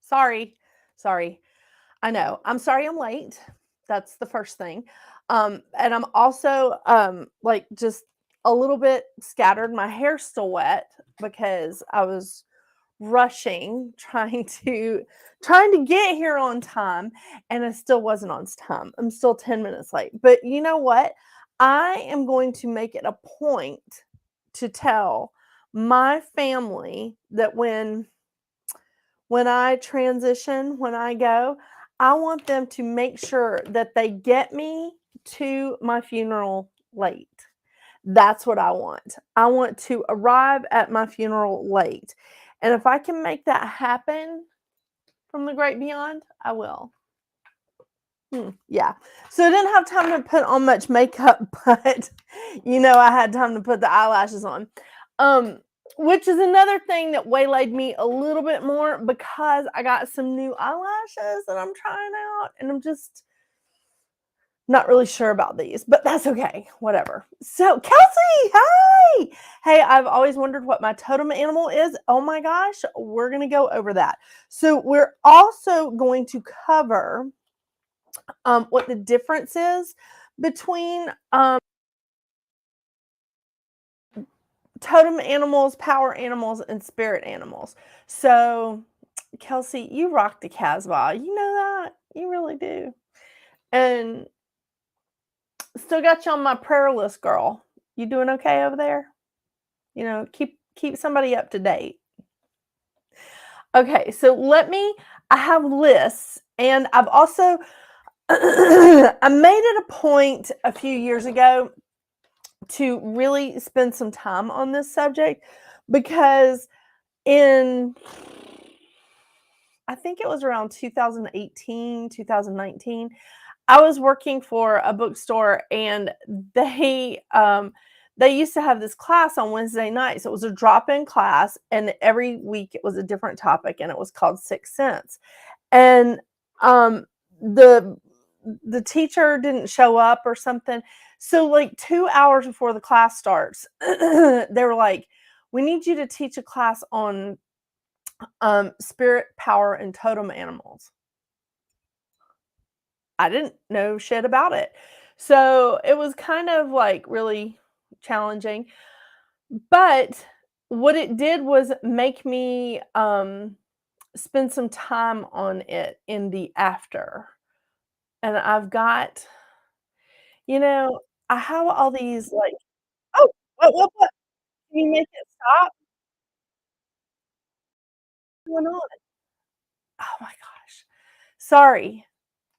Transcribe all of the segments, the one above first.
Sorry. Sorry. I know. I'm sorry I'm late. That's the first thing. And I'm also like just a little bit scattered. My hair's still wet because I was rushing trying to get here on time, and I still wasn't on time. I'm still 10 minutes late. But you know what? I am going to make it a point to tell my family that when I transition, when I go, I want them to make sure that they get me to my funeral late. That's what I want. I want to arrive at my funeral late. And if I can make that happen from the great beyond, I will. Yeah. So I didn't have time to put on much makeup, but I had time to put the eyelashes on. Which is another thing that waylaid me a little bit more because I got some new eyelashes that I'm trying out, and I'm just not really sure about these, but that's okay. Whatever. So, Kelsey, hey! Hey, I've always wondered what my totem animal is. Oh my gosh, we're going to go over that. So, we're also going to cover what the difference is between totem animals, power animals, and spirit animals. So, Kelsey, you rock the Casbah. You know that? You really do. And still got you on my prayer list, girl. You doing okay over there? Keep somebody up to date. Okay, so I have lists, and I've also I made it a point a few years ago to really spend some time on this subject because I think it was around 2018, 2019, I was working for a bookstore, and they used to have this class on Wednesday nights. It was a drop-in class, and every week it was a different topic, and it was called Sixth Sense. And the teacher didn't show up or something. So like 2 hours before the class starts, they were like, "We need you to teach a class on spirit, power, and totem animals." I didn't know shit about it. So it was kind of like really challenging. But what it did was make me spend some time on it in the after. And I've got, you know, I have all these like, oh, what? Can you make it stop? What's going on? Oh my gosh. Sorry.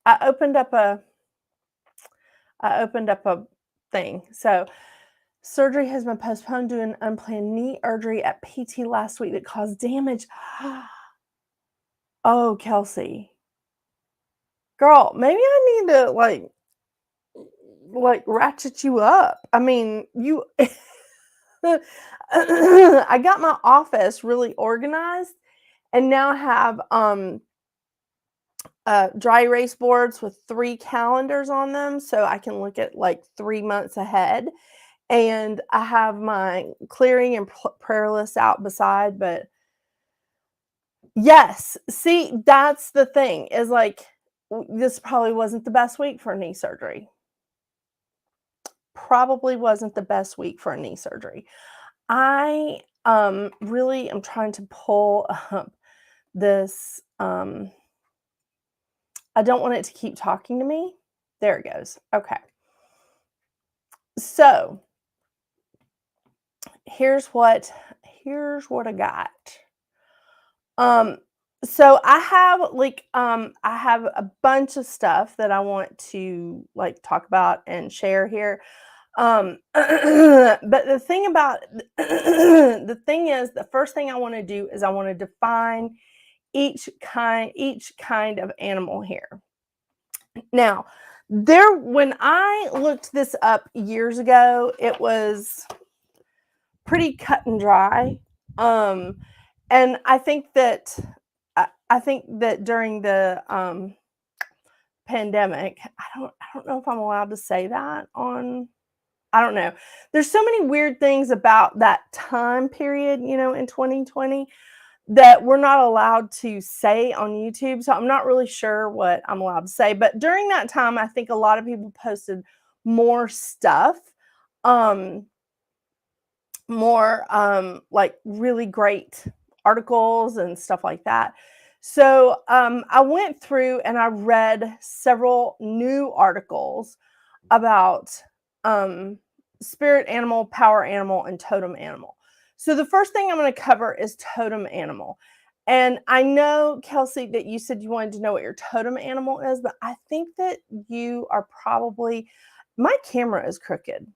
I opened up a I opened up a thing. So, surgery has been postponed due to an unplanned knee injury at PT last week that caused damage. Oh, Kelsey. Girl, maybe I need to like ratchet you up. I mean, you I got my office really organized and now have dry erase boards with 3 calendars on them so I can look at like 3 months ahead. And I have my clearing and prayer list out beside, but yes, see, that's the thing is like this probably wasn't the best week for knee surgery. Probably wasn't the best week for a knee surgery. I really am trying to pull up this I don't want it to keep talking to me. There it goes. Okay. So, here's what I got. So I have a bunch of stuff that I want to like talk about and share here. But the thing about the thing is the first thing I want to do is I want to define each kind of animal here. Now, when I looked this up years ago, it was pretty cut and dry. And I think that during the pandemic, I don't know if I'm allowed to say that on. I don't know. There's so many weird things about that time period, in 2020 that we're not allowed to say on YouTube. So I'm not really sure what I'm allowed to say. But during that time, I think a lot of people posted more stuff, more like really great articles and stuff like that. So I went through and I read several new articles about spirit animal, power animal, and totem animal. So the first thing I'm going to cover is totem animal. And I know, Kelsey, that you said you wanted to know what your totem animal is, but I think that you are probably, my camera is crooked.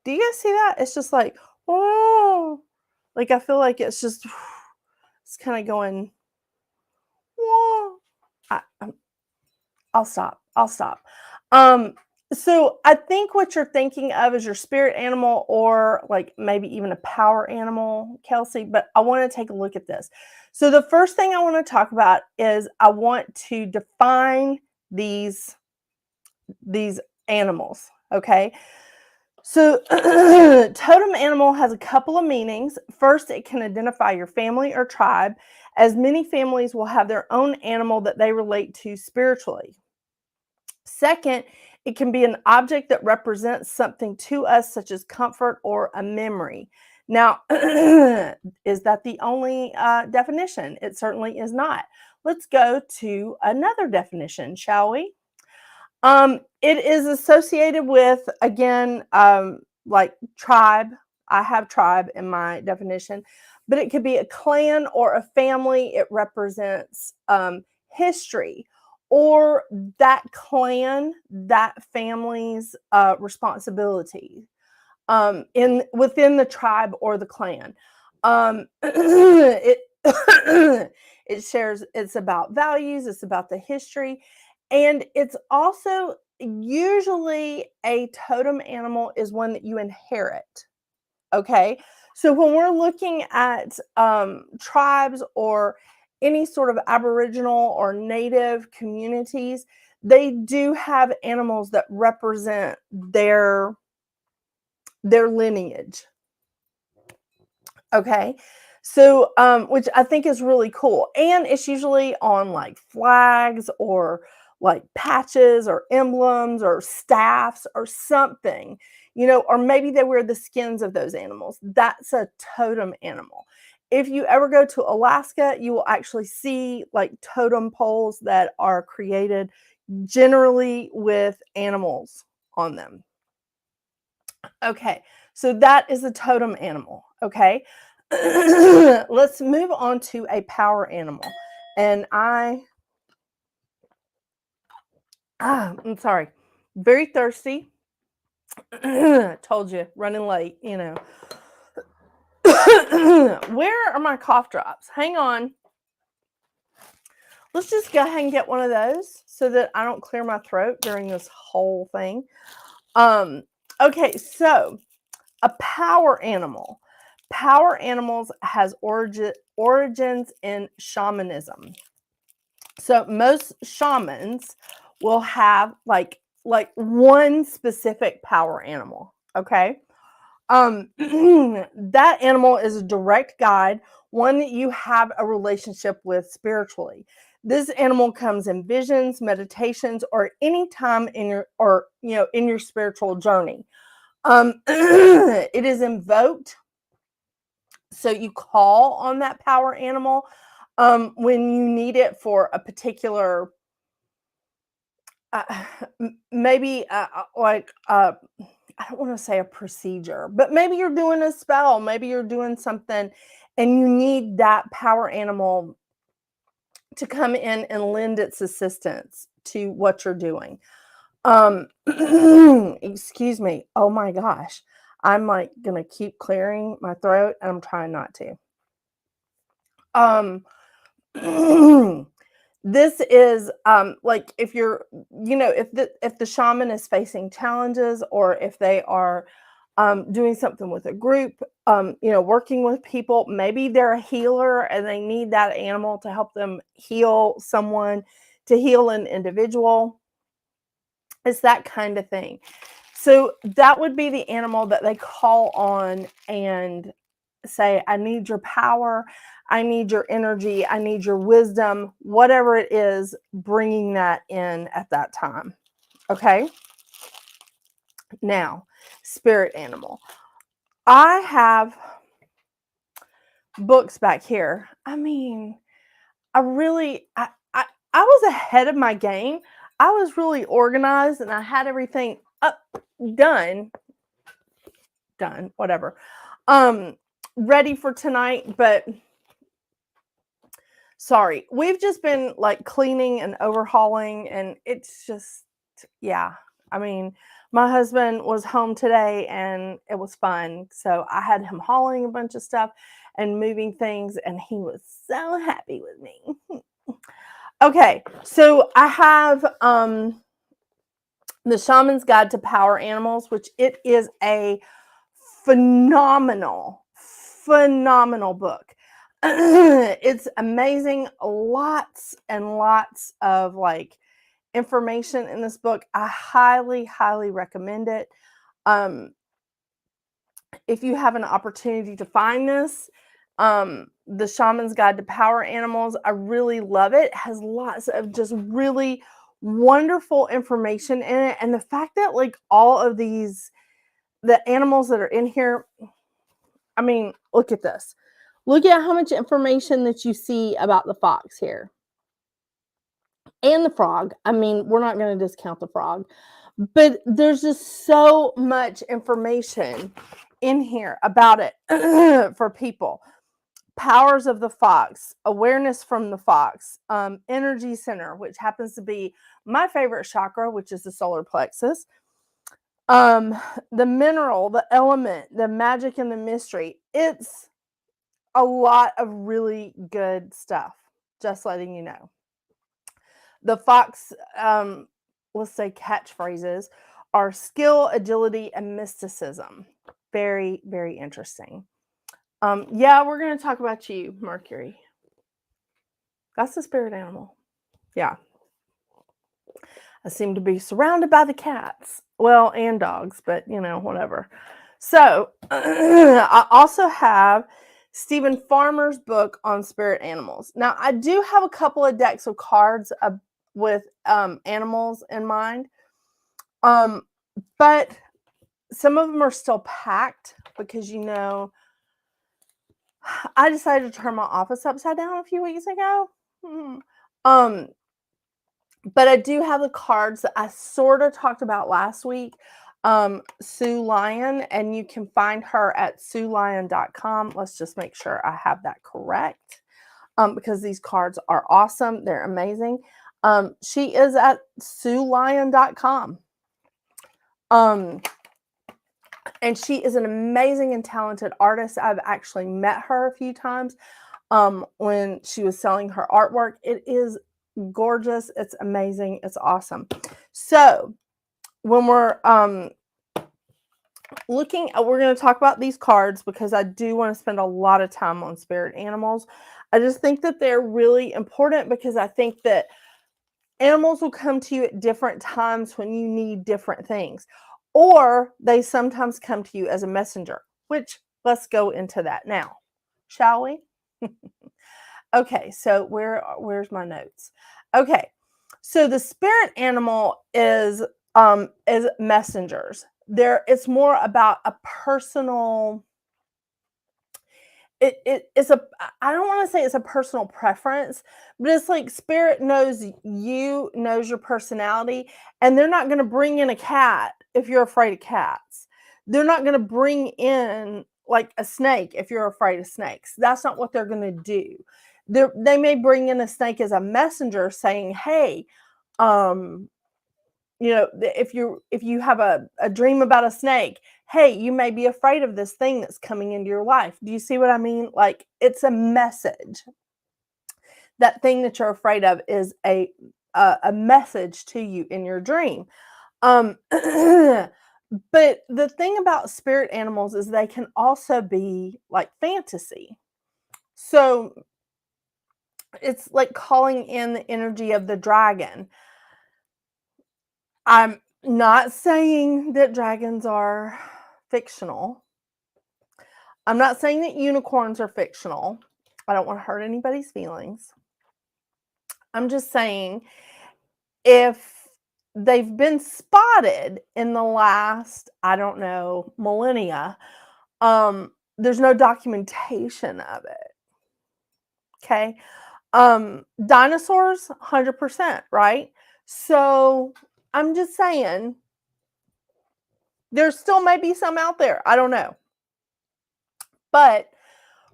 Do you guys see that? It's just like, oh, like I feel like it's just, it's kind of going, whoa. I'll stop. I'll stop. So I think what you're thinking of is your spirit animal or like maybe even a power animal, Kelsey, but I want to take a look at this. So the first thing I want to talk about is I want to define these animals, okay? So totem animal has a couple of meanings. First, it can identify your family or tribe, as many families will have their own animal that they relate to spiritually. Second, it can be an object that represents something to us, such as comfort or a memory. Now, is that the only definition? It certainly is not. Let's go to another definition, shall we? It is associated with, again, like tribe. I have tribe in my definition, but it could be a clan or a family. It represents history or that clan, that family's responsibility in within the tribe or the clan. It it shares. It's about values. It's about the history. And it's also usually a totem animal is one that you inherit. Okay. So when we're looking at tribes or any sort of Aboriginal or Native communities, they do have animals that represent their lineage. Okay. So, which I think is really cool. And it's usually on like flags or like patches or emblems or staffs or something, or maybe they wear the skins of those animals. That's a totem animal. If you ever go to Alaska, you will actually see like totem poles that are created generally with animals on them. Okay, so that is a totem animal. Okay, let's move on to a power animal. And I'm sorry, very thirsty. Told you, running late, Where are my cough drops? Hang on. Let's just go ahead and get one of those so that I don't clear my throat during this whole thing. Okay, so a power animal. Power animals has origins in shamanism. So most shamans will have like one specific power animal, okay? That animal is a direct guide, one that you have a relationship with spiritually. This animal comes in visions, meditations, or any time in your spiritual journey. It is invoked. So you call on that power animal when you need it for a particular, maybe I don't want to say a procedure, but maybe you're doing a spell, maybe you're doing something and you need that power animal to come in and lend its assistance to what you're doing. Excuse me. Oh my gosh. I'm like gonna keep clearing my throat and I'm trying not to. This is like if you're, if the shaman is facing challenges or if they are doing something with a group, working with people, maybe they're a healer and they need that animal to help them heal someone, to heal an individual. It's that kind of thing. So that would be the animal that they call on and say, I need your power. I need your energy. I need your wisdom, whatever it is, bringing that in at that time. Okay. Now, spirit animal. I have books back here. I mean, I was ahead of my game. I was really organized and I had everything up, done, whatever. Ready for tonight, but sorry. We've just been like cleaning and overhauling, and it's just, yeah. I mean, my husband was home today and it was fun. So I had him hauling a bunch of stuff and moving things, and he was so happy with me. Okay, so I have The Shaman's Guide to Power Animals, which it is a phenomenal book. It's amazing. Lots and lots of like information in this book. I highly recommend it. If you have an opportunity to find this, The Shaman's Guide to Power Animals, I really love it. It has lots of just really wonderful information in it. And the fact that like all of these, the animals that are in here, I mean, look at this. Look at how much information that you see about the fox here. And the frog. I mean, we're not going to discount the frog. But there's just so much information in here about it for people. Powers of the fox, awareness from the fox, energy center, which happens to be my favorite chakra, which is the solar plexus. The mineral, the element, the magic and the mystery. It's a lot of really good stuff, just letting you know. The fox, let's say catchphrases are skill, agility, and mysticism. Very, very interesting. Yeah, we're going to talk about you, Mercury. That's the spirit animal. Yeah. I seem to be surrounded by the cats. Well, and dogs, but you know, whatever. So, I also have Stephen Farmer's book on spirit animals. Now, I do have a couple of decks of cards with animals in mind. But some of them are still packed because, you know, I decided to turn my office upside down a few weeks ago. But I do have the cards that I sort of talked about last week. Sue Lyon, and you can find her at suelyon.com. Let's just make sure I have that correct, because these cards are awesome. They're amazing. She is at suelyon.com. And she is an amazing and talented artist. I've actually met her a few times when she was selling her artwork. It is gorgeous. It's amazing. It's awesome. So when we're looking at, we're going to talk about these cards because I do want to spend a lot of time on spirit animals. I just think that they're really important because I think that animals will come to you at different times when you need different things, or they sometimes come to you as a messenger, which let's go into that now, shall we? Okay, so where's my notes? Okay, so the spirit animal is messengers. It's more about a personal. It's a, I don't want to say it's a personal preference, but it's like spirit knows you, knows your personality, and they're not going to bring in a cat if you're afraid of cats. They're not going to bring in like a snake if you're afraid of snakes. That's not what they're going to do. They may bring in a snake as a messenger saying, hey, you know, if you have a dream about a snake, hey, you may be afraid of this thing that's coming into your life. Do you see what I mean? Like, it's a message. That thing that you're afraid of is a message to you in your dream. But the thing about spirit animals is they can also be like fantasy. So it's like calling in the energy of the dragon. I'm not saying that dragons are fictional. I'm not saying that unicorns are fictional. I don't want to hurt anybody's feelings. I'm just saying, if they've been spotted in the last, I don't know, millennia, there's no documentation of it. Okay. Dinosaurs, 100%, right? So I'm just saying, there still may be some out there. I don't know. But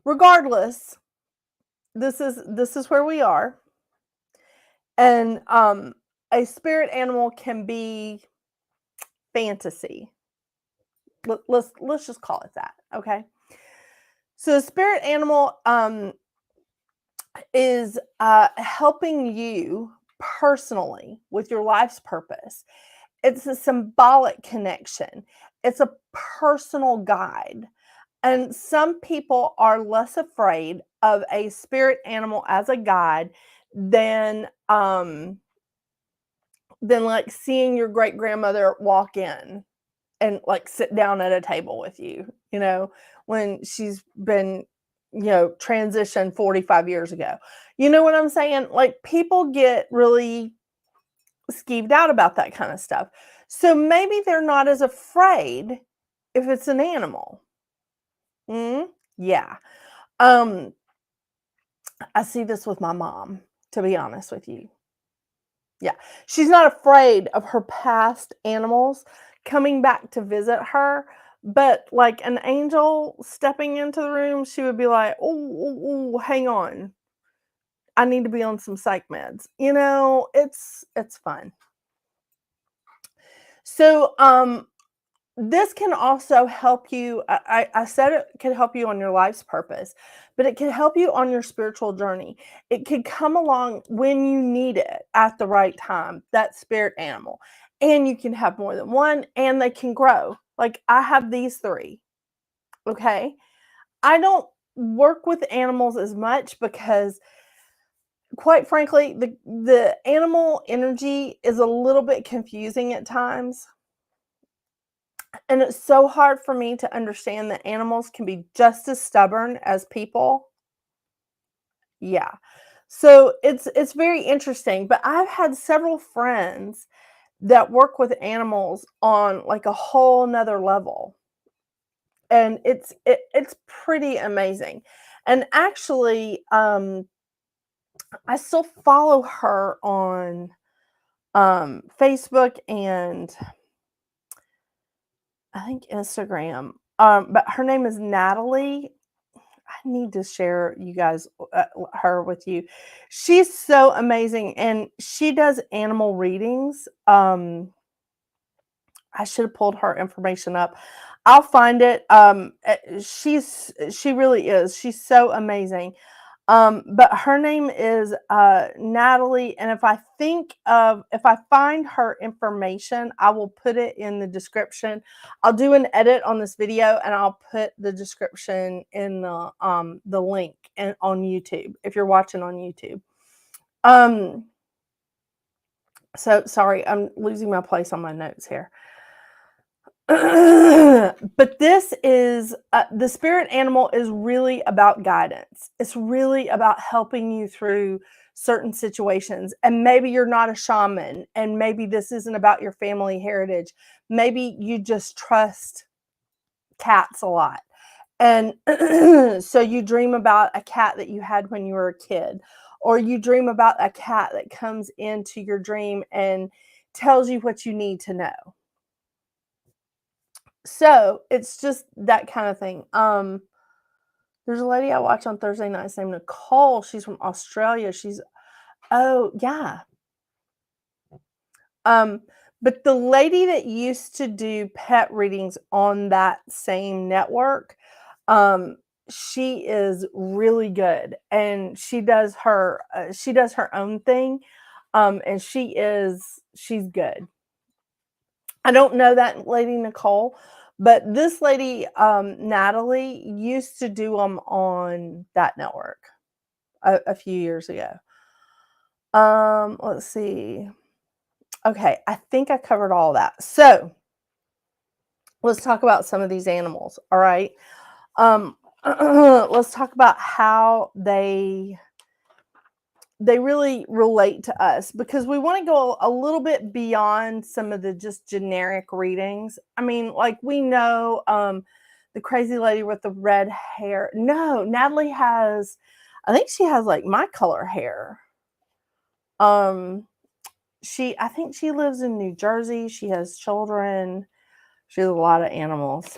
regardless, this is where we are. And a spirit animal can be fantasy. Let's just call it that, okay? So a spirit animal is helping you personally with your life's purpose. It's a symbolic connection. It's a personal guide. And some people are less afraid of a spirit animal as a guide than like seeing your great grandmother walk in and like sit down at a table with you, when she's been, transitioned 45 years ago. You know what I'm saying? Like, people get really skeeved out about that kind of stuff. So maybe they're not as afraid if it's an animal. Yeah. I see this with my mom, to be honest with you. Yeah. She's not afraid of her past animals coming back to visit her, but like an angel stepping into the room, she would be like, "Oh, hang on. I need to be on some psych meds." It's fun. So, this can also help you. I said it can help you on your life's purpose, but it can help you on your spiritual journey. It can come along when you need it at the right time, that spirit animal. And you can have more than one, and they can grow. Like, I have these 3. Okay. I don't work with animals as much because, quite frankly, the animal energy is a little bit confusing at times. And it's so hard for me to understand that animals can be just as stubborn as people. Yeah. So it's very interesting, but I've had several friends that work with animals on like a whole nother level. And it's pretty amazing. And actually, I still follow her on Facebook and I think Instagram. But her name is Natalie. I need to share her with you. She's so amazing, and she does animal readings. I should have pulled her information up. I'll find it. She really is. She's so amazing. But her name is Natalie, and if I find her information, I will put it in the description. I'll do an edit on this video, and I'll put the description in the link on YouTube if you're watching on YouTube. So sorry, I'm losing my place on my notes here. But this is the spirit animal is really about guidance. It's really about helping you through certain situations. And maybe you're not a shaman, and maybe this isn't about your family heritage. Maybe you just trust cats a lot. And so you dream about a cat that you had when you were a kid, or you dream about a cat that comes into your dream and tells you what you need to know. So it's just that kind of thing. There's a lady I watch on Thursday nights named Nicole. She's from Australia. Oh yeah. But the lady that used to do pet readings on that same network, she is really good, and she does her own thing, and she's good. I don't know that lady Nicole, but this lady Natalie used to do them on that network a few years ago. Let's see. Okay, I think I covered all that. So let's talk about some of these animals. All right. let's talk about how they really relate to us, because we want to go a little bit beyond some of the just generic readings. I mean, like, we know the crazy lady with the red hair. No, Natalie has, I think she has like my color hair. I think she lives in New Jersey. She has children. She has a lot of animals.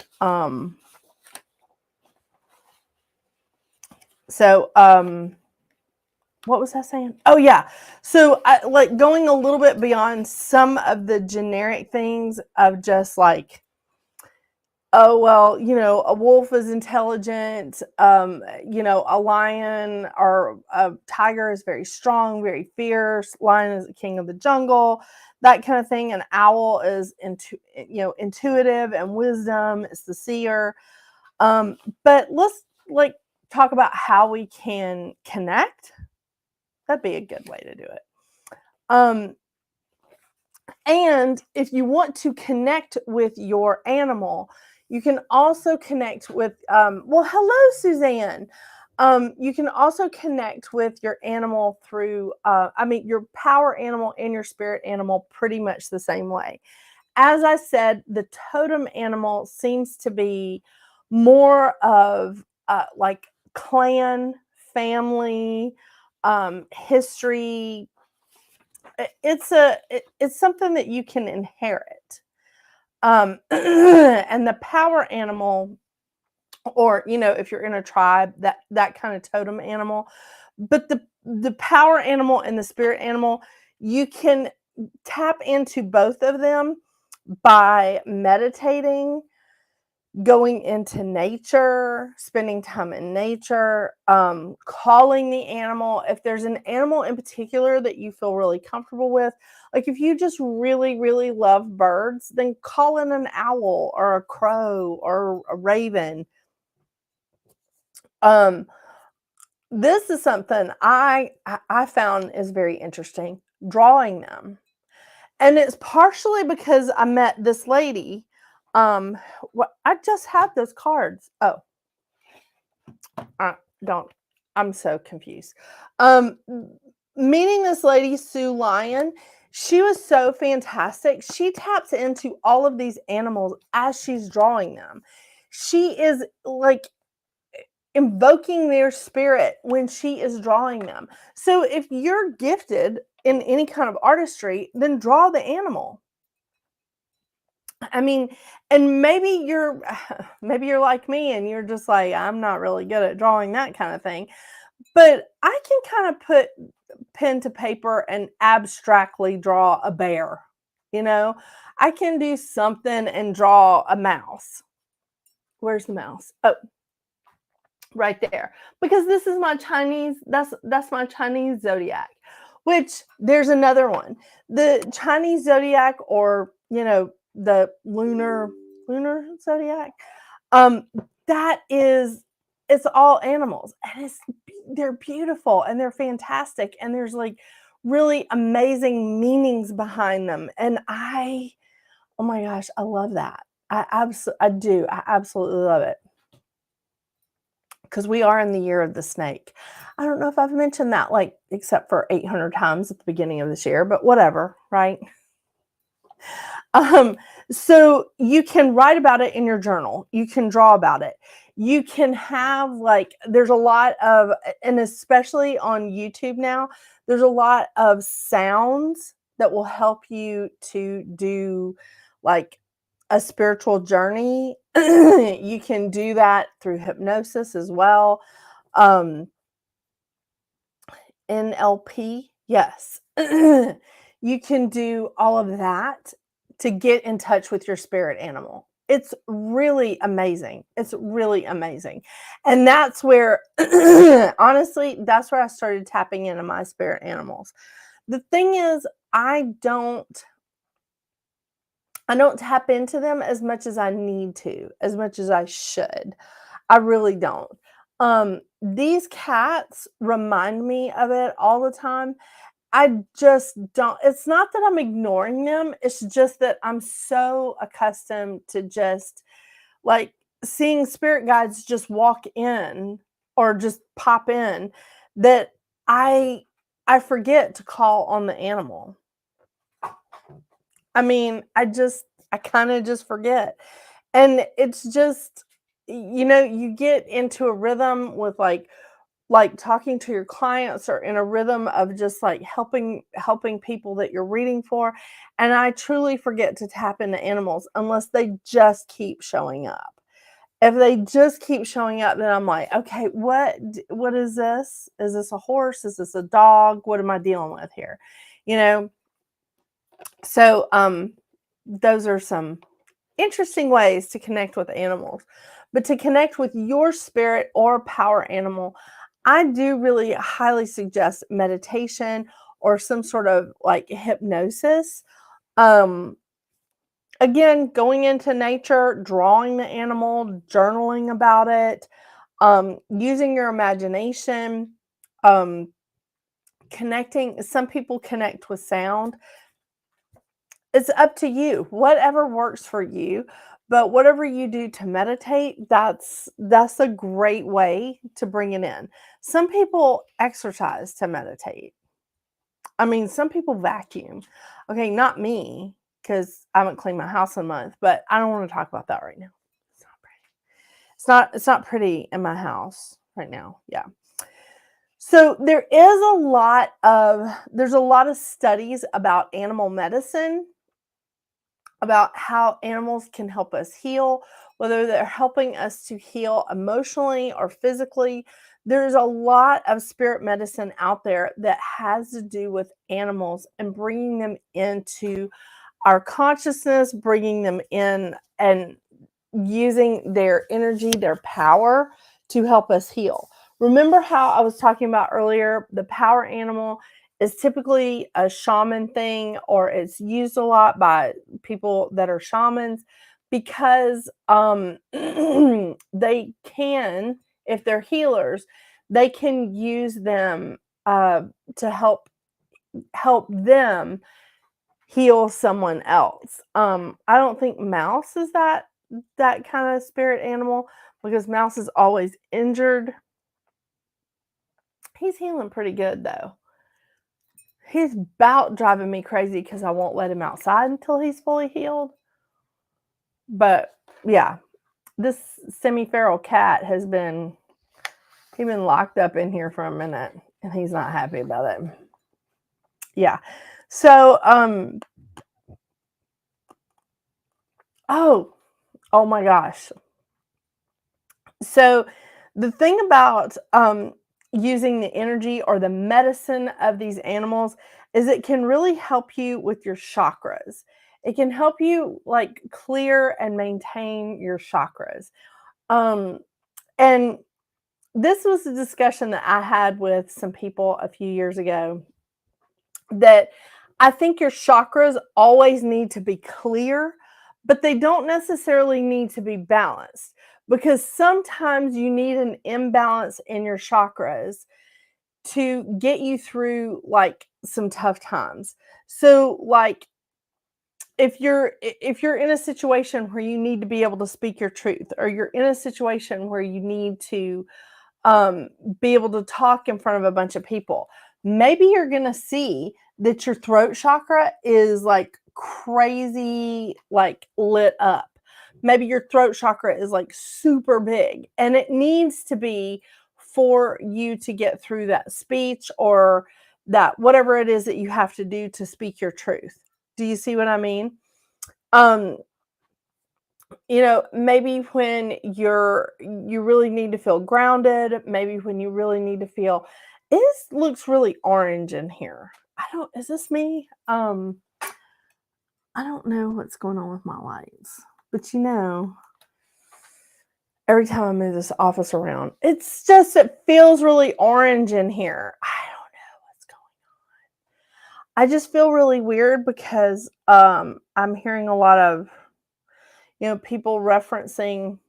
What was I saying? Oh yeah. So I like going a little bit beyond some of the generic things of just like, oh well, a wolf is intelligent, a lion or a tiger is very strong, very fierce, lion is the king of the jungle, that kind of thing. An owl is intuitive and wisdom, it's the seer. But let's like talk about how we can connect. That'd be a good way to do it. And if you want to connect with your animal, you can also connect with, hello, Suzanne. You can also connect with your animal through, your power animal and your spirit animal pretty much the same way. As I said, the totem animal seems to be more of like clan, family, history. It's something that you can inherit. And the power animal, or if you're in a tribe, that kind of totem animal. But the power animal and the spirit animal, you can tap into both of them by meditating, going into nature, spending time in nature, calling the animal. If there's an animal in particular that you feel really comfortable with, like if you just really, really love birds, then call in an owl or a crow or a raven. This is something I found is very interesting, drawing them. And it's partially because I met this lady. I just had those cards. Oh, I'm so confused. Meeting this lady, Sue Lyon, she was so fantastic. She taps into all of these animals as she's drawing them. She is like invoking their spirit when she is drawing them. So if you're gifted in any kind of artistry, then draw the animal. I mean, and maybe you're like me and you're just like, I'm not really good at drawing that kind of thing. But I can kind of put pen to paper and abstractly draw a bear. I can do something and draw a mouse. Where's the mouse? Oh, right there. Because this is my Chinese, that's my Chinese zodiac, which there's another one. The Chinese zodiac, or the lunar zodiac, that is, it's all animals, and they're beautiful and they're fantastic, and there's like really amazing meanings behind them. And oh my gosh, I love that. I absolutely love it, because we are in the year of the snake. I don't know if I've mentioned that, like, except for 800 times at the beginning of this year, but whatever, right? So you can write about it in your journal. You can draw about it. You can have, like, there's a lot of, and especially on YouTube now, there's a lot of sounds that will help you to do like a spiritual journey. You can do that through hypnosis as well. NLP, yes. You can do all of that to get in touch with your spirit animal. It's really amazing. It's really amazing. And that's where, honestly, that's where I started tapping into my spirit animals. The thing is, I don't tap into them as much as I need to, as much as I should. I really don't. These cats remind me of it all the time. I just don't, it's not that I'm ignoring them, it's just that I'm so accustomed to just like seeing spirit guides just walk in or just pop in, that I I forget to call on the animal. I mean, I kind of just forget. And it's just, you get into a rhythm with like talking to your clients, or in a rhythm of just like helping people that you're reading for, and I truly forget to tap into animals unless they just keep showing up. If they just keep showing up, then I'm like, okay, what is this? Is this a horse? Is this a dog? What am I dealing with here? You know? So those are some interesting ways to connect with animals. But to connect with your spirit or power animal, I do really highly suggest meditation or some sort of like hypnosis. Um, Again, going into nature, drawing the animal, journaling about it, using your imagination, um, connecting. Some people connect with sound. It's up to you, whatever works for you, but whatever you do to meditate, that's a great way to bring it in. Some people exercise to meditate. I mean, some people vacuum. Okay, not me, because I haven't cleaned my house in a month, but I don't want to talk about that right now. It's not pretty. It's not pretty in my house right now. Yeah. So there's a lot of studies about animal medicine, about how animals can help us heal, whether they're helping us to heal emotionally or physically. There's a lot of spirit medicine out there that has to do with animals and bringing them into our consciousness, bringing them in and using their energy, their power to help us heal. Remember how I was talking about earlier, the power animal is typically a shaman thing, or it's used a lot by people that are shamans because they can, if they're healers, they can use them to help them heal someone else. I don't think Mouse is that kind of spirit animal, because Mouse is always injured. He's healing pretty good though. He's about driving me crazy because I won't let him outside until he's fully healed. But yeah, this semi-feral cat he's been locked up in here for a minute and he's not happy about it. Yeah. So oh my gosh. So the thing about using the energy or the medicine of these animals is it can really help you with your chakras. It can help you like clear and maintain your chakras. Um, and this was a discussion that I had with some people a few years ago, that I think your chakras always need to be clear, but they don't necessarily need to be balanced, because sometimes you need an imbalance in your chakras to get you through like some tough times. So like if you're in a situation where you need to be able to speak your truth, or you're in a situation where you need to um, be able to talk in front of a bunch of people, maybe you're going to see that your throat chakra is like crazy, like lit up. Maybe your throat chakra is like super big, and it needs to be for you to get through that speech, or that whatever it is that you have to do to speak your truth. Do you see what I mean? Um, maybe when you really need to feel grounded, maybe when you really need to feel, this looks really orange in here. I don't, is this me? I don't know what's going on with my lights, but every time I move this office around, it feels really orange in here. I don't know what's going on. I just feel really weird because I'm hearing a lot of people referencing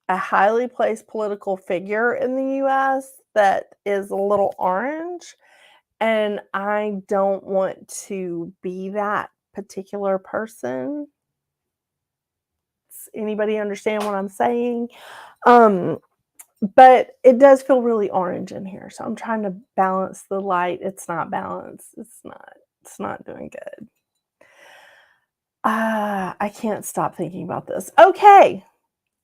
a highly placed political figure in the US that is a little orange, and I don't want to be that particular person. sense? Anybody understand what I'm saying? But it does feel really orange in here, so I'm trying to balance the light. It's not balanced. It's not doing good. I can't stop thinking about this. Okay,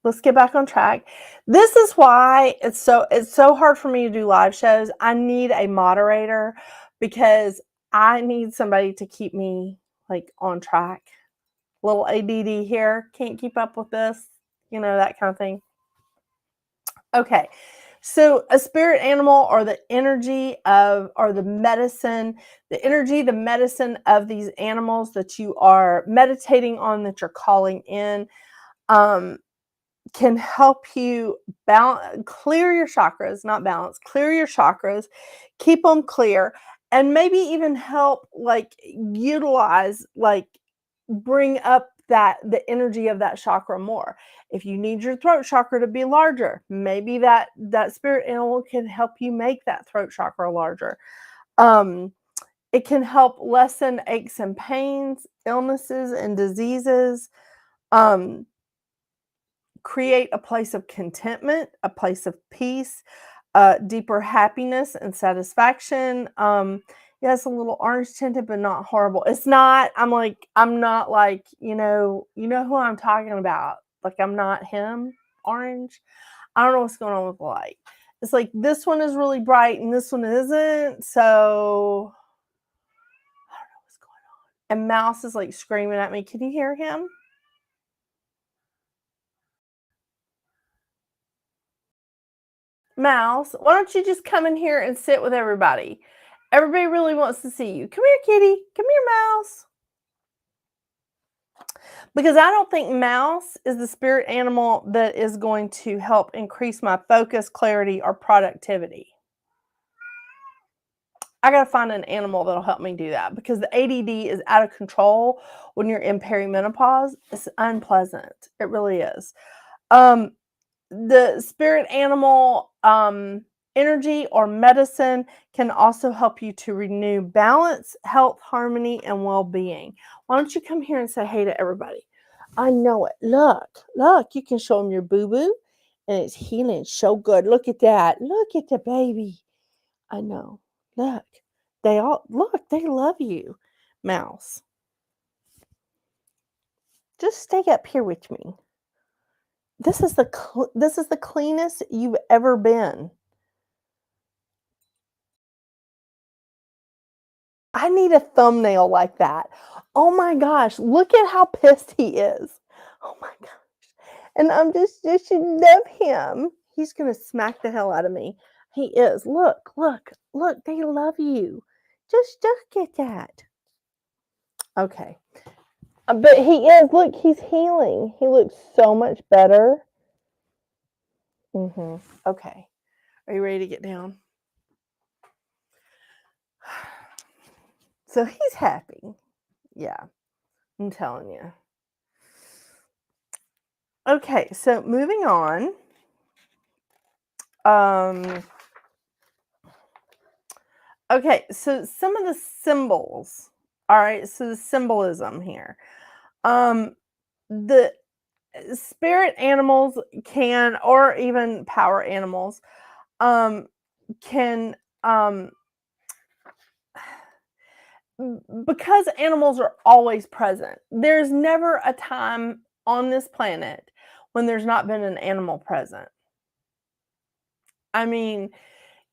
let's get back on track. This is why it's so hard for me to do live shows. I need a moderator because I need somebody to keep me like on track. Little ADD here, can't keep up with this, that kind of thing. Okay. So a spirit animal or the energy of, or the medicine, the medicine of these animals that you are meditating on, that you're calling in, can help you clear your chakras, not balance, clear your chakras, keep them clear, and maybe even help utilize, bring up the energy of that chakra more. If you need your throat chakra to be larger, maybe that spirit animal can help you make that throat chakra larger. It can help lessen aches and pains, illnesses and diseases. Create a place of contentment, a place of peace, deeper happiness and satisfaction. Yeah, it's a little orange tinted, but not horrible. It's not. I'm not like, who I'm talking about. Like, I'm not him. Orange. I don't know what's going on with the light. It's like this one is really bright and this one isn't. So I don't know what's going on. And Mouse is like screaming at me. Can you hear him? Mouse, why don't you just come in here and sit with everybody? Everybody really wants to see you. Come here, kitty. Come here, Mouse. Because I don't think Mouse is the spirit animal that is going to help increase my focus, clarity, or productivity. I got to find an animal that'll help me do that, because the ADD is out of control when you're in perimenopause. It's unpleasant. It really is. The spirit animal energy or medicine can also help you to renew balance, health, harmony, and well-being. Why don't you come here and say hey to everybody? I know it. Look, you can show them your boo-boo, and it's healing so good. Look at that. Look at the baby. I know. Look, they love you, Mouse. Just stay up here with me. This is the cleanest you've ever been. I need a thumbnail like that. Oh my gosh, look at how pissed he is. Oh my gosh. And I'm just love him. He's going to smack the hell out of me. He is. Look, they love you. Just look at that. Okay. But he is. Look, he's healing. He looks so much better. Okay. Are you ready to get down? So he's happy. Yeah, I'm telling you. Okay, so moving on. Okay, so some of the symbols. All right, so the symbolism here. The spirit animals can, or even power animals, can, because animals are always present. There's never a time on this planet when there's not been an animal present. I mean,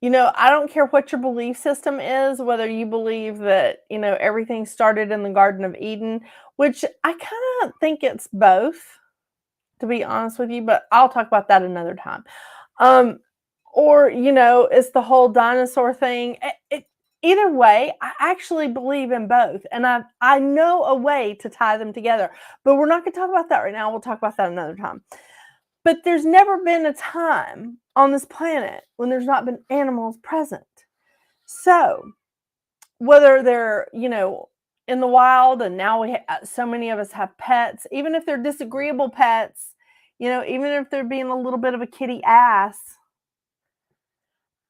I don't care what your belief system is, whether you believe that, everything started in the Garden of Eden, which I kind of think it's both, to be honest with you, but I'll talk about that another time. Or, it's the whole dinosaur thing. Either way, I actually believe in both, and I know a way to tie them together, but we're not going to talk about that right now. We'll talk about that another time. But there's never been a time on this planet when there's not been animals present. So whether they're, in the wild, and now so many of us have pets, even if they're disagreeable pets, even if they're being a little bit of a kitty ass.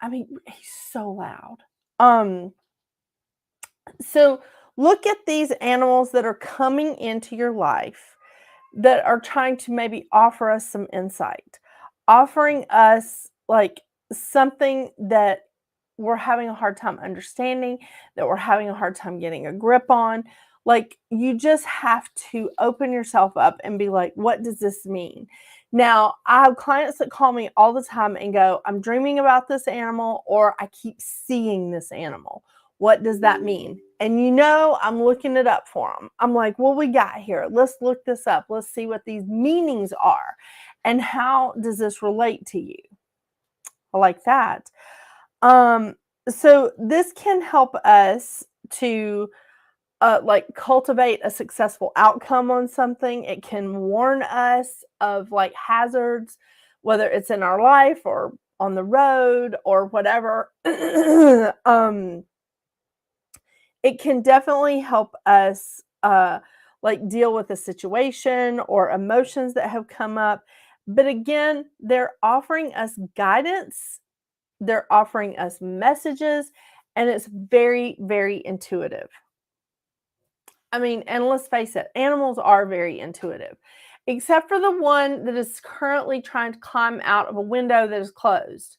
I mean, he's so loud. So look at these animals that are coming into your life that are trying to maybe offer us some insight, offering us like something that we're having a hard time understanding, that we're having a hard time getting a grip on. Like, you just have to open yourself up and be like, what does this mean? Now, I have clients that call me all the time and go, I'm dreaming about this animal, or I keep seeing this animal. What does that mean? And I'm looking it up for them. I'm like, what we got here? Let's look this up. Let's see what these meanings are. And how does this relate to you? I like that. So this can help us to like cultivate a successful outcome on something. It can warn us of like hazards, whether it's in our life or on the road or whatever. It can definitely help us like deal with a situation or emotions that have come up. But again, they're offering us guidance, they're offering us messages, and it's very, very intuitive. I mean, and let's face it, animals are very intuitive, except for the one that is currently trying to climb out of a window that is closed.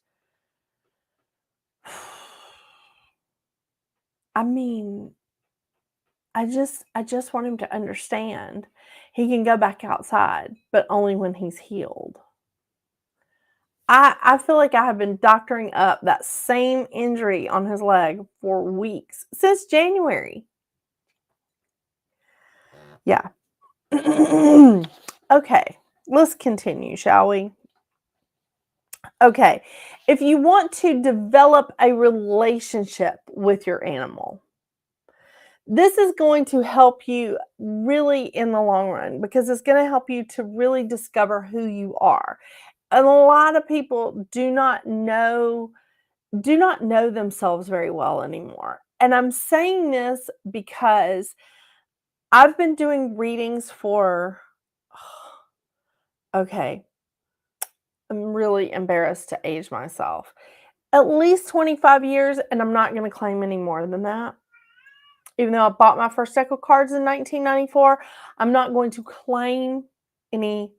I mean, I just want him to understand he can go back outside, but only when he's healed. I feel like I have been doctoring up that same injury on his leg for weeks, since January. Yeah. Okay, let's continue, shall we? Okay, if you want to develop a relationship with your animal, this is going to help you really in the long run, because it's going to help you to really discover who you are. And a lot of people do not know themselves very well anymore. And I'm saying this because I've been doing readings for okay, I'm really embarrassed to age myself. At least 25 years, and I'm not going to claim any more than that. Even though I bought my first deck of cards in 1994, I'm not going to claim any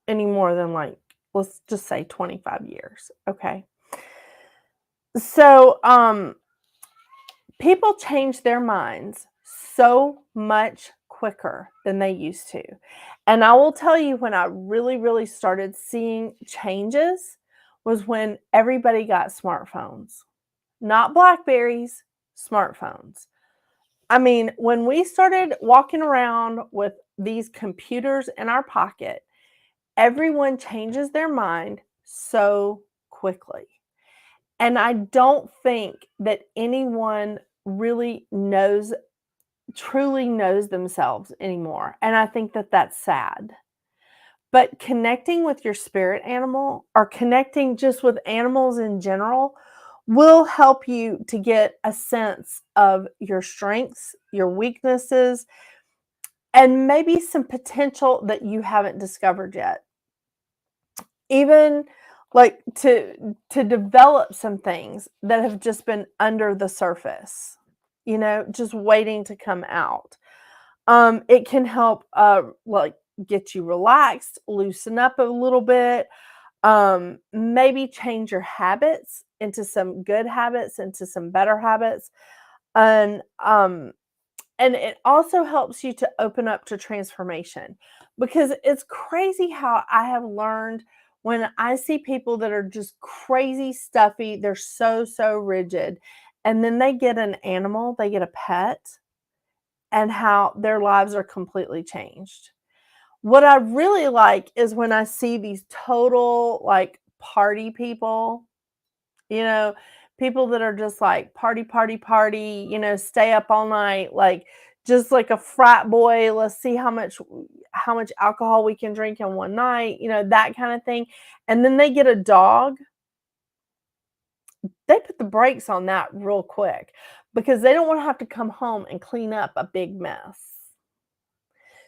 more than, like, let's just say 25 years, okay? So, people change their minds so much quicker than they used to. And I will tell you, when I really, really started seeing changes was when everybody got smartphones. Not Blackberries, smartphones. I mean, when we started walking around with these computers in our pocket, everyone changes their mind so quickly. And I don't think that anyone really truly knows themselves anymore. And I think that that's sad. But connecting with your spirit animal, or connecting just with animals in general, will help you to get a sense of your strengths, your weaknesses, and maybe some potential that you haven't discovered yet. Even like to develop some things that have just been under the surface, just waiting to come out. It can help like get you relaxed, loosen up a little bit, maybe change your habits into some good habits, into some better habits. And it also helps you to open up to transformation, because it's crazy how I have learned, when I see people that are just crazy stuffy, they're so, so rigid, and then they get an animal, they get a pet, and how their lives are completely changed. What I really like is when I see these total, like, party people, you know, people that are just like party, party, party, stay up all night, like just like a frat boy. Let's see how much alcohol we can drink in one night, that kind of thing. And then they get a dog. They put the brakes on that real quick, because they don't want to have to come home and clean up a big mess.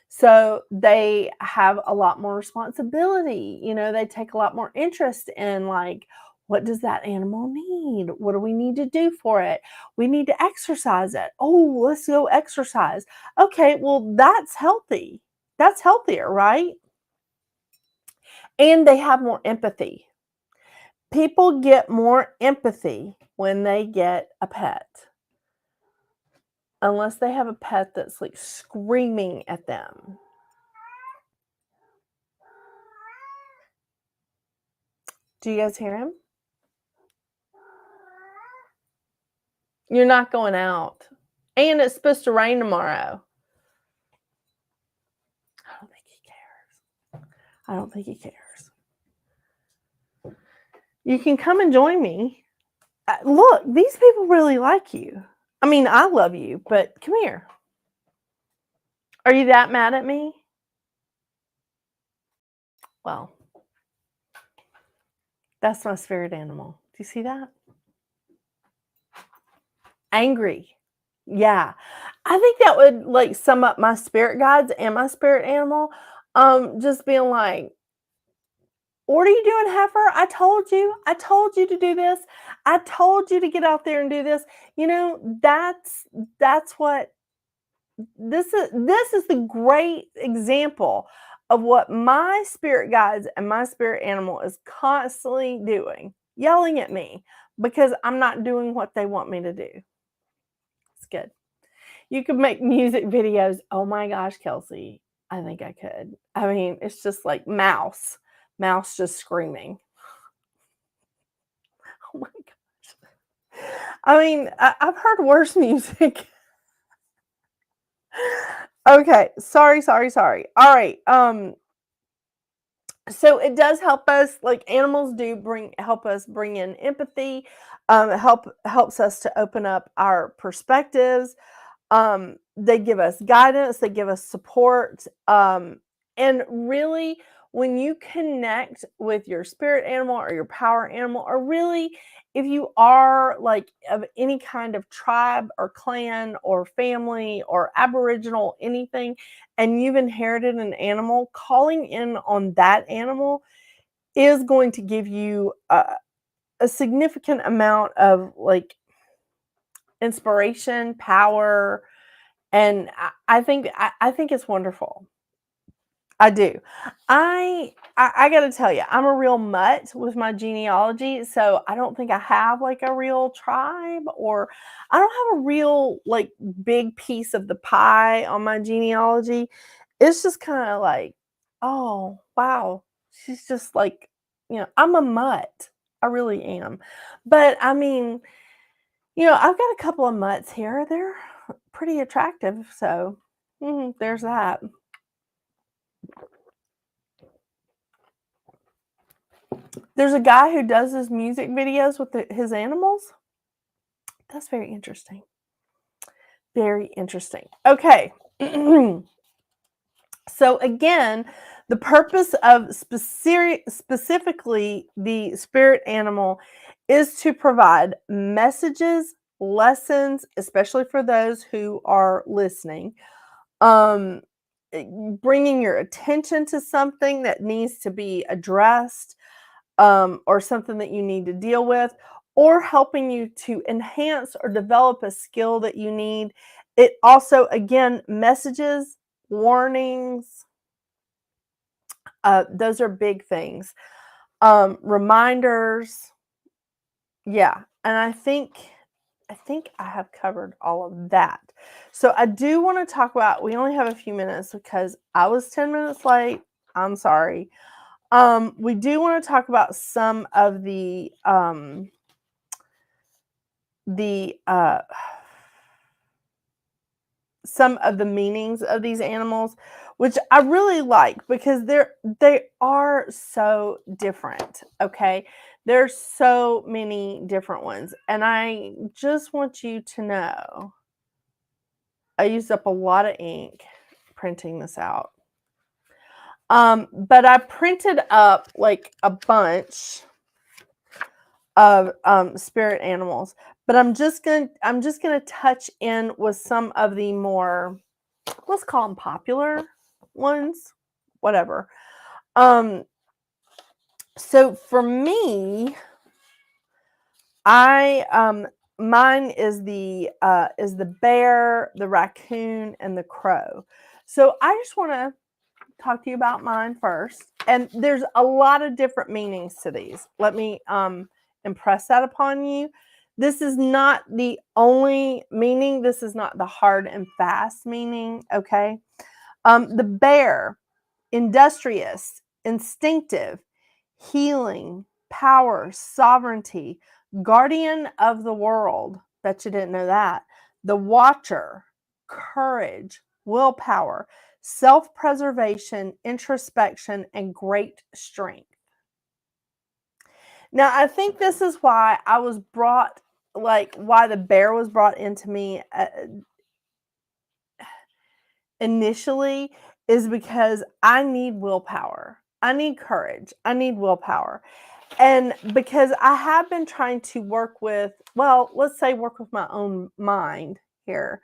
So they have a lot more responsibility. They take a lot more interest in, like, what does that animal need? What do we need to do for it? We need to exercise it. Oh, let's go exercise. Okay, well, that's healthy. That's healthier, right? And they have more empathy. People get more empathy when they get a pet. Unless they have a pet that's like screaming at them. Do you guys hear him? You're not going out. And it's supposed to rain tomorrow. I don't think he cares. I don't think he cares. You can come and join me. Look, these people really like you. I mean, I love you, but come here. Are you that mad at me? Well, that's my spirit animal. Do you see that? Angry. Yeah. I think that would like sum up my spirit guides and my spirit animal. Just being like, what are you doing, heifer? I told you. I told you to do this. I told you to get out there and do this. You know, that's what this is the great example of what my spirit guides and my spirit animal is constantly doing, yelling at me because I'm not doing what they want me to do. It's good. You could make music videos. Oh my gosh, Kelsey. I think I could. I mean, it's just like mouse just screaming. Oh my gosh. I mean, I've heard worse music. Okay, sorry. All right. So it does help us, like animals do help us bring in empathy. It helps us to open up our perspectives. They give us guidance, they give us support. And really, when you connect with your spirit animal or your power animal, or really, if you are like of any kind of tribe or clan or family or Aboriginal, anything, and you've inherited an animal, calling in on that animal is going to give you a significant amount of like inspiration, power, and I think it's wonderful. I do. I gotta tell you, I'm a real mutt with my genealogy, so I don't think I have like a real tribe, or I don't have a real like big piece of the pie on my genealogy. It's just kind of like, oh wow, she's just like, I'm a mutt. I really am. But I mean, I've got a couple of mutts here. They're pretty attractive, so there's that. There's a guy who does his music videos with his animals. That's very interesting. Very interesting. Okay. So again, the purpose of specifically the spirit animal is to provide messages, lessons, especially for those who are listening, um, bringing your attention to something that needs to be addressed, or something that you need to deal with, or helping you to enhance or develop a skill that you need. It also, again, messages, warnings, those are big things. Reminders. Yeah. And I think I have covered all of that. So I do want to talk about, we only have a few minutes because I was 10 minutes late. I'm sorry. We do want to talk about some of the some of the meanings of these animals, which I really like because they are so different. Okay, there's so many different ones, and I just want you to know I used up a lot of ink printing this out. But I printed up like a bunch of spirit animals, but I'm just gonna touch in with some of the more, let's call them popular ones, whatever. So for me, mine is the bear, the raccoon, and the crow. So I just want to talk to you about mine first. And there's a lot of different meanings to these. Let me impress that upon you. This is not the only meaning. This is not the hard and fast meaning, okay? The bear, industrious, instinctive, healing, power, sovereignty, guardian of the world. Bet you didn't know that. The watcher, courage, willpower, self-preservation, introspection, and great strength. Now, I think this is why I was brought, why the bear was brought into me initially, is because I need willpower. I need courage. I need willpower. And because I have been trying to work with, well, let's say work with my own mind here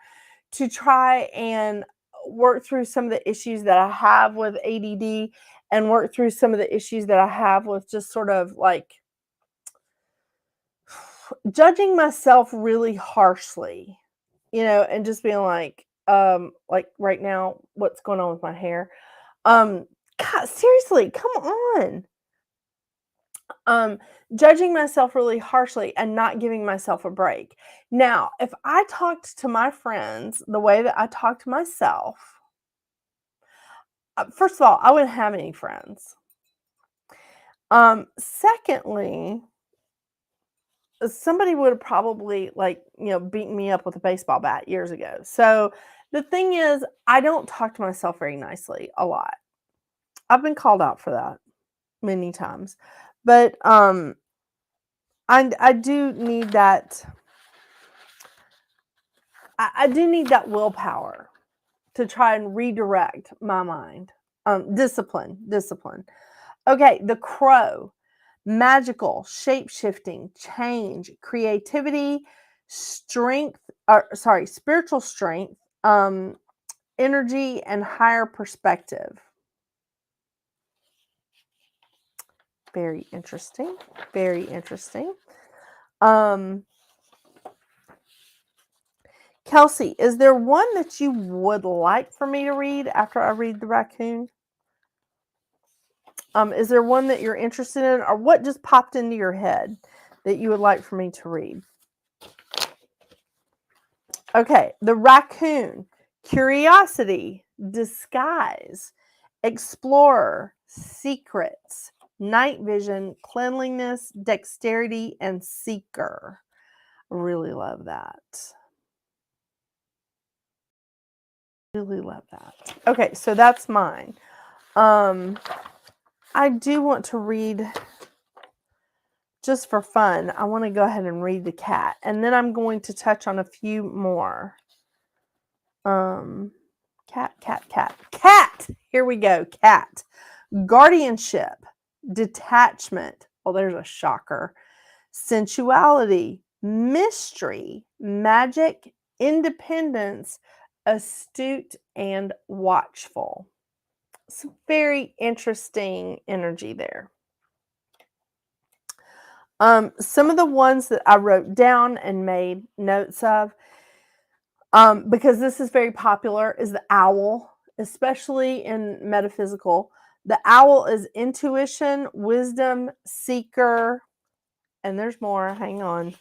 to try and work through some of the issues that I have with ADD and work through some of the issues that I have with just sort of like judging myself really harshly, and just being like right now, what's going on with my hair? God, seriously, come on. Judging myself really harshly and not giving myself a break. Now, if I talked to my friends the way that I talk to myself, first of all, I wouldn't have any friends. Secondly, somebody would have probably beaten me up with a baseball bat years ago. So the thing is, I don't talk to myself very nicely a lot. I've been called out for that many times. But I do need that. I do need that willpower to try and redirect my mind. Discipline. Okay, the crow. Magical, shape-shifting, change, creativity, spiritual strength, energy, and higher perspective. Very interesting. Very interesting. Kelsey, is there one that you would like for me to read after I read the raccoon? Is there one that you're interested in, or what just popped into your head that you would like for me to read? Okay, the raccoon, curiosity, disguise, explorer, secrets, night vision, cleanliness, dexterity, and seeker. Really love that. Really love that. Okay, so that's mine. I do want to read, just for fun, I want to go ahead and read the cat. And then I'm going to touch on a few more. Cat. Here we go. Cat. Guardianship. Detachment. Oh, there's a shocker. Sensuality. Mystery. Magic. Independence. Astute and watchful. Some very interesting energy there. Some of the ones that I wrote down and made notes of, because this is very popular, is the owl, especially in metaphysical. The owl is intuition, wisdom, seeker, and there's more. Hang on.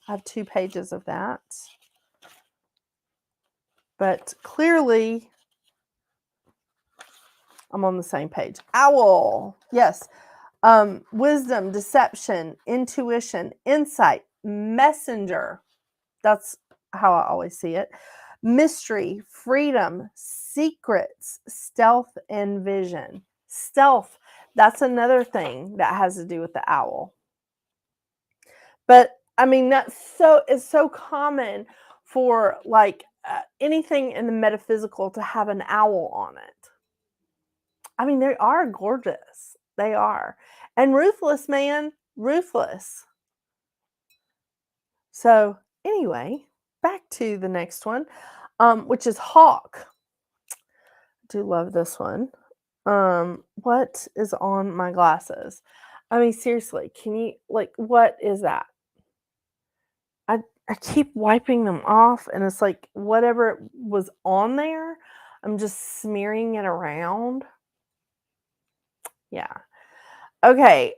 I have 2 pages of that. But clearly, I'm on the same page. Owl, yes. Wisdom, deception, intuition, insight, messenger. That's how I always see it. Mystery, freedom, secrets, stealth, and vision. Stealth, that's another thing that has to do with the owl. But I mean, it's so common for anything in the metaphysical to have an owl on it. I mean, they are gorgeous. They are. And ruthless, man. Ruthless. So anyway, back to the next one, which is hawk. I do love this one. What is on my glasses? I mean, seriously, can you, what is that? I keep wiping them off, and it's like whatever was on there, I'm just smearing it around. Yeah. Okay.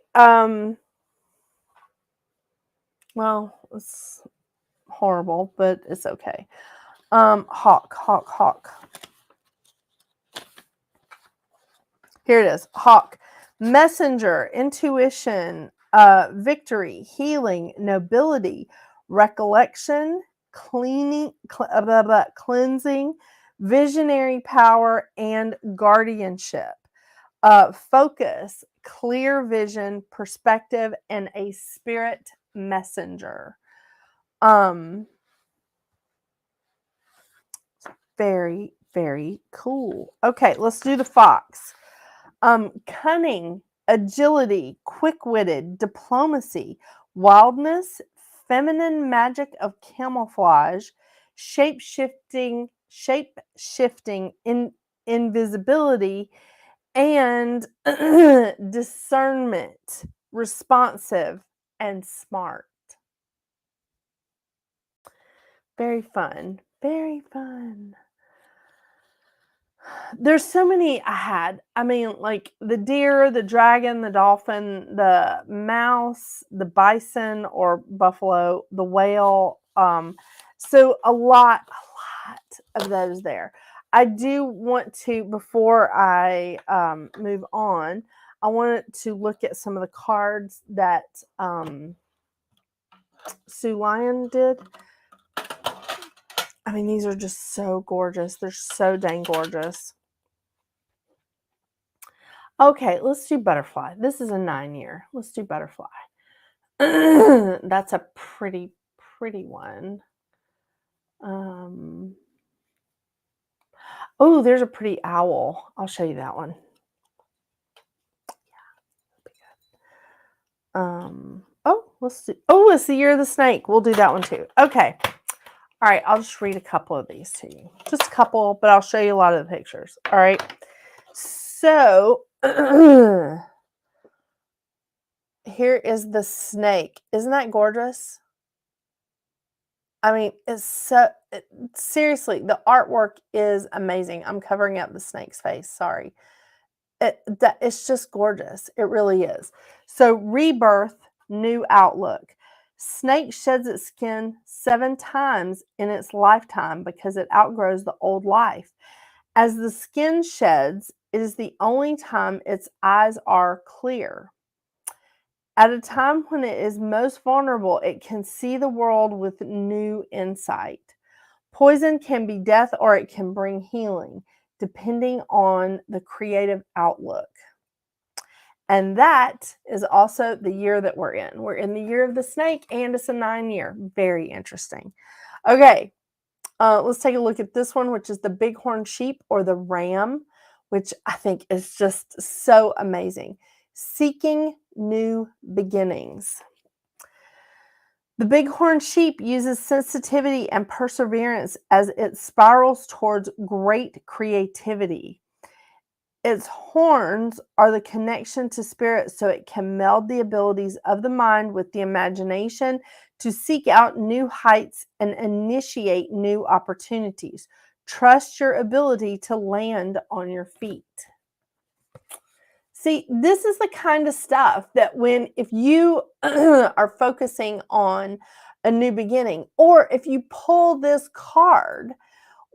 Well, it's horrible, but it's okay. Hawk, hawk, hawk. Here it is. Hawk. Messenger, intuition, victory, healing, nobility, recollection, cleansing, visionary power, and guardianship. Focus, clear vision, perspective, and a spirit messenger. Very, very cool. Okay, let's do the fox. Cunning, agility, quick-witted, diplomacy, wildness, feminine magic of camouflage, shape-shifting, invisibility, and discernment, responsive, and smart. Very fun. Very fun. There's so many I had. I mean, like the deer, the dragon, the dolphin, the mouse, the bison or buffalo, the whale. So a lot of those there. I do want to, before I move on, I wanted to look at some of the cards that Sue Lyon did. I mean, these are just so gorgeous. They're so dang gorgeous. Okay, let's do butterfly. This is a 9-year. Let's do butterfly. That's a pretty one. Oh, there's a pretty owl. I'll show you that one. It's the year of the snake. We'll do that one too. Okay. All right, I'll just read a couple of these to you. Just a couple, but I'll show you a lot of the pictures. All right. So here is the snake. Isn't that gorgeous? I mean, seriously, the artwork is amazing. I'm covering up the snake's face. Sorry. It's just gorgeous. It really is. So rebirth, new outlook. Snake sheds its skin 7 times in its lifetime because it outgrows the old life. As the skin sheds, it is the only time its eyes are clear. At a time when it is most vulnerable, it can see the world with new insight. Poison can be death or it can bring healing, depending on the creative outlook. And that is also the year that we're in. We're in the year of the snake, and it's a 9-year. Very interesting. Okay, let's take a look at this one, which is the bighorn sheep or the ram, which I think is just so amazing. Seeking new beginnings. The bighorn sheep uses sensitivity and perseverance as it spirals towards great creativity. Its horns are the connection to spirit, so it can meld the abilities of the mind with the imagination to seek out new heights and initiate new opportunities. Trust your ability to land on your feet. See, this is the kind of stuff that if you are focusing on a new beginning, or if you pull this card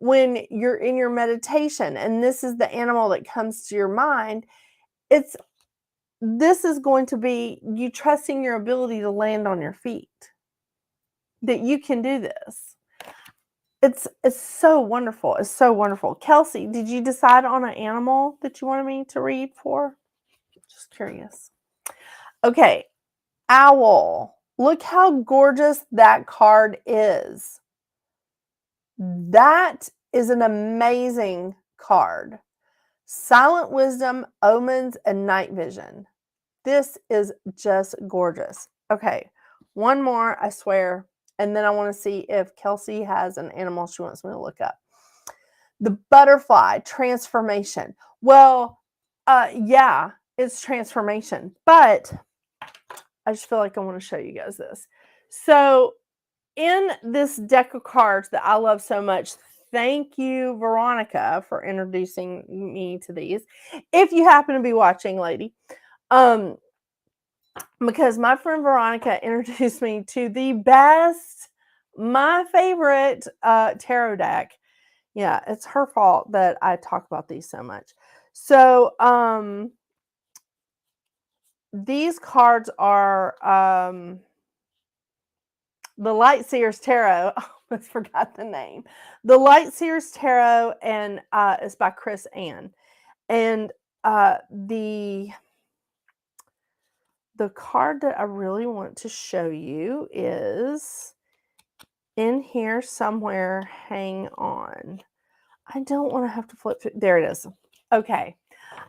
when you're in your meditation and this is the animal that comes to your mind, this is going to be you trusting your ability to land on your feet, that you can do this. It's so wonderful. It's so wonderful. Kelsey, did you decide on an animal that you wanted me to read for? Just curious. Okay, owl. Look how gorgeous that card is. That is an amazing card. Silent wisdom, omens, and night vision. This is just gorgeous. Okay, one more, I swear, and then I want to see if Kelsey has an animal she wants me to look up. The butterfly, transformation. Well, yeah, it's transformation, but I just feel like I want to show you guys this. So in this deck of cards that I love so much, thank you, Veronica, for introducing me to these. If you happen to be watching, lady. Because my friend Veronica introduced me to the best, my favorite tarot deck. Yeah, it's her fault that I talk about these so much. So, these cards are the Lightseers Tarot. I almost forgot the name. The Lightseers Tarot, and it's by Chris Ann. And the card that I really want to show you is in here somewhere. Hang on. I don't want to have to flip through. There it is. Okay.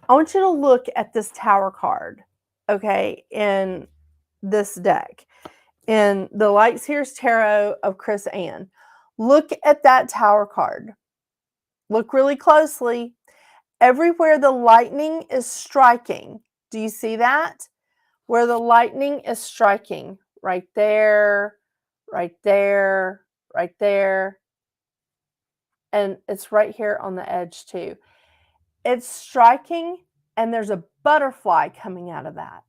I want you to look at this Tower card, okay, in this deck. In the Lightseers Tarot of Chris Ann. Look at that Tower card. Look really closely. Everywhere the lightning is striking, do you see that? Where the lightning is striking, right there, right there, right there. And it's right here on the edge too. It's striking, and there's a butterfly coming out of that.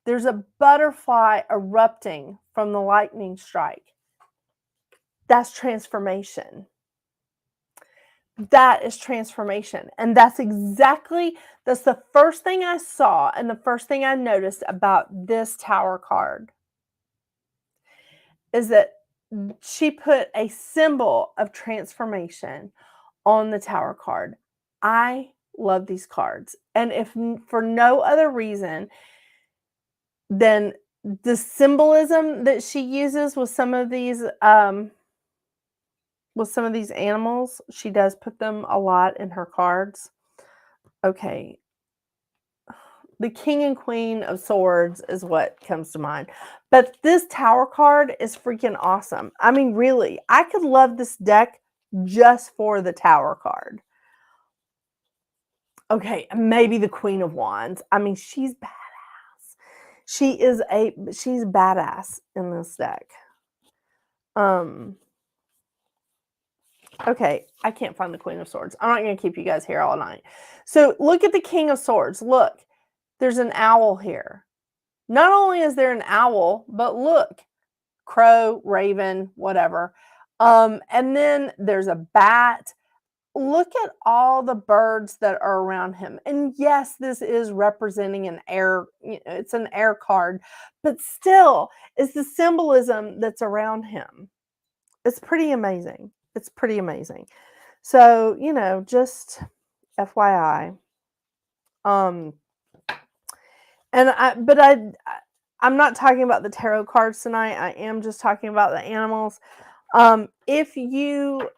There's a butterfly erupting from the lightning strike. That's transformation. That is transformation. And that's the first thing I saw and the first thing I noticed about this Tower card is that she put a symbol of transformation on the Tower card. I love these cards. And if for no other reason than the symbolism that she uses with some of these animals, she does put them a lot in her cards. Okay. The King and Queen of Swords is what comes to mind. But this Tower card is freaking awesome. I mean, really, I could love this deck just for the Tower card. Okay, maybe the Queen of Wands. I mean, she's badass. She's badass in this deck. Okay, I can't find the Queen of Swords. I'm not going to keep you guys here all night. So look at the King of Swords. Look, there's an owl here. Not only is there an owl, but look, crow, raven, whatever. And then there's a bat. Look at all the birds that are around him. And yes, this is representing an air, it's an air card, but still, it's the symbolism that's around him. It's pretty amazing. It's pretty amazing. So, just FYI. I'm not talking about the tarot cards tonight. I am just talking about the animals. If you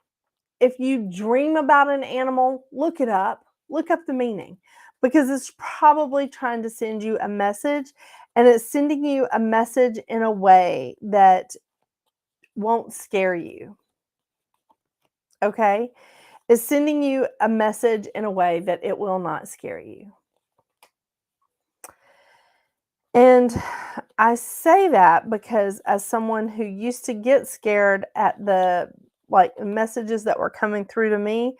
dream about an animal, look it up. Look up the meaning, because it's probably trying to send you a message, and it's sending you a message in a way that won't scare you. Okay? It's sending you a message in a way that it will not scare you. And I say that because as someone who used to get scared at the messages that were coming through to me,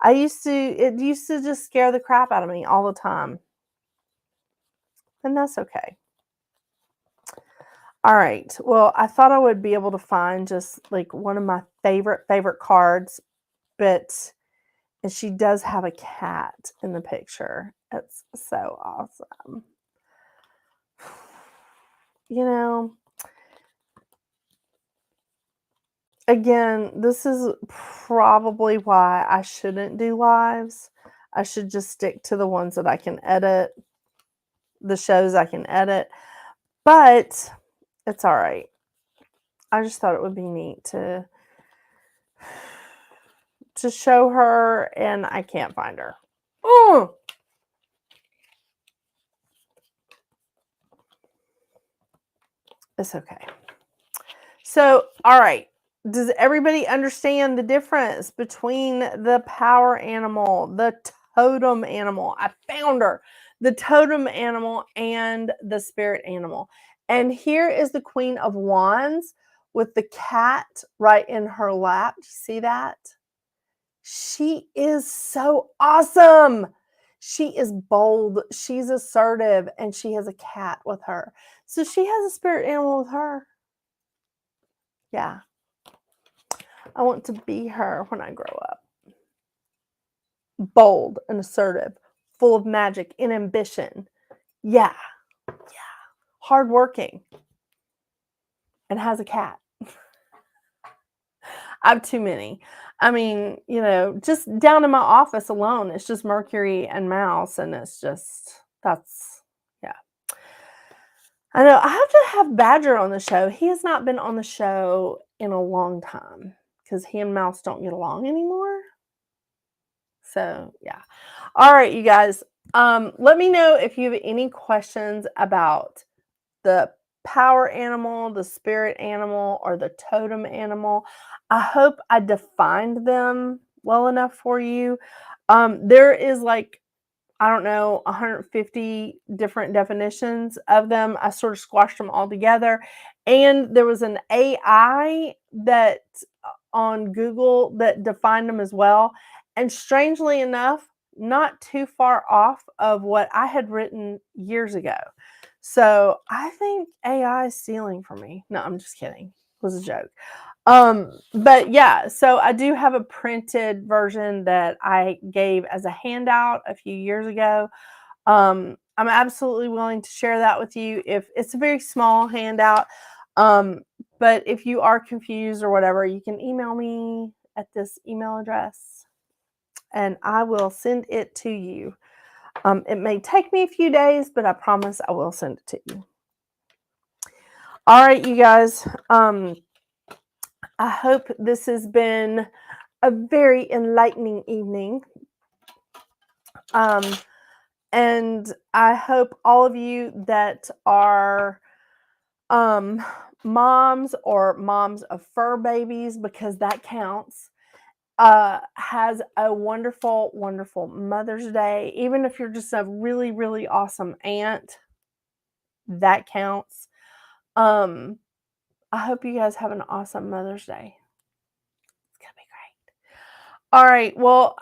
it used to just scare the crap out of me all the time. And that's okay. All right. Well, I thought I would be able to find just one of my favorite cards, and she does have a cat in the picture. It's so awesome. Again, this is probably why I shouldn't do lives. I should just stick to the ones that I can edit, the shows I can edit, but it's all right. I just thought it would be neat to show her, and I can't find her. Oh! It's okay. So, all right. Does everybody understand the difference between the power animal, the totem animal? I found her. The totem animal and the spirit animal. And here is the Queen of Wands with the cat right in her lap. Do you see that? She is so awesome. She is bold, she's assertive, and she has a cat with her. So she has a spirit animal with her. Yeah. I want to be her when I grow up. Bold and assertive, full of magic and ambition. Yeah. Hardworking. And has a cat. I have too many. I mean, just down in my office alone, it's just Mercury and Mouse, and yeah. I know. I have to have Badger on the show. He has not been on the show in a long time because he and Mouse don't get along anymore. So, yeah. All right, you guys. Let me know if you have any questions about the power animal, the spirit animal, or the totem animal. I hope I defined them well enough for you. There is I don't know, 150 different definitions of them. I sort of squashed them all together. And there was an AI that on Google that defined them as well. And strangely enough, not too far off of what I had written years ago. So I think AI is stealing from me. No, I'm just kidding. It was a joke. But yeah, so I do have a printed version that I gave as a handout a few years ago. I'm absolutely willing to share that with you if it's a very small handout. But if you are confused or whatever, you can email me at this email address and I will send it to you. It may take me a few days, but I promise I will send it to you. All right, you guys. I hope this has been a very enlightening evening. And I hope all of you that are moms or moms of fur babies, because that counts, has a wonderful, wonderful Mother's Day. Even if you're just a really, really awesome aunt, that counts. I hope you guys have an awesome Mother's Day. It's gonna be great. All right. Well,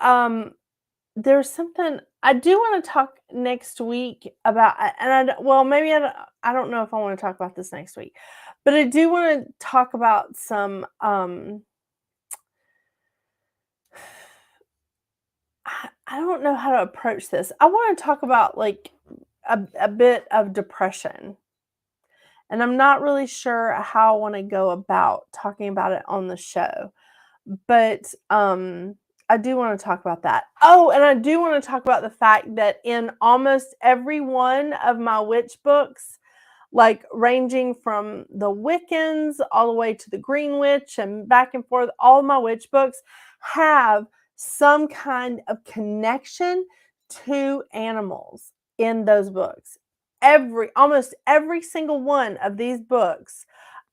there's something I do want to talk next week about, and maybe I don't know if I want to talk about this next week, but I do want to talk about some. I don't know how to approach this. I want to talk about a bit of depression, and I'm not really sure how I want to go about talking about it on the show, but I do want to talk about that. Oh, and I do want to talk about the fact that in almost every one of my witch books, ranging from the Wiccans all the way to the Green Witch and back and forth, all of my witch books have some kind of connection to animals in those books. Almost every single one of these books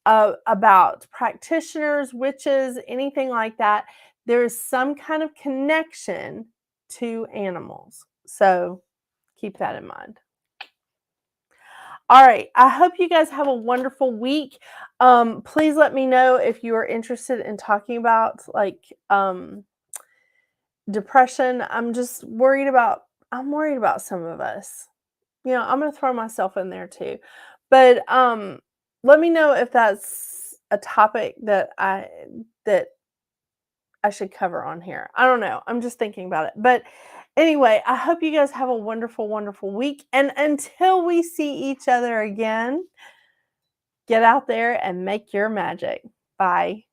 about practitioners, witches, anything like that, there is some kind of connection to animals. So keep that in mind. All right. I hope you guys have a wonderful week. Please let me know if you are interested in talking about depression. I'm worried about some of us. I'm going to throw myself in there too. But let me know if that's a topic that I should cover on here. I don't know. I'm just thinking about it. But anyway, I hope you guys have a wonderful, wonderful week. And until we see each other again, get out there and make your magic. Bye.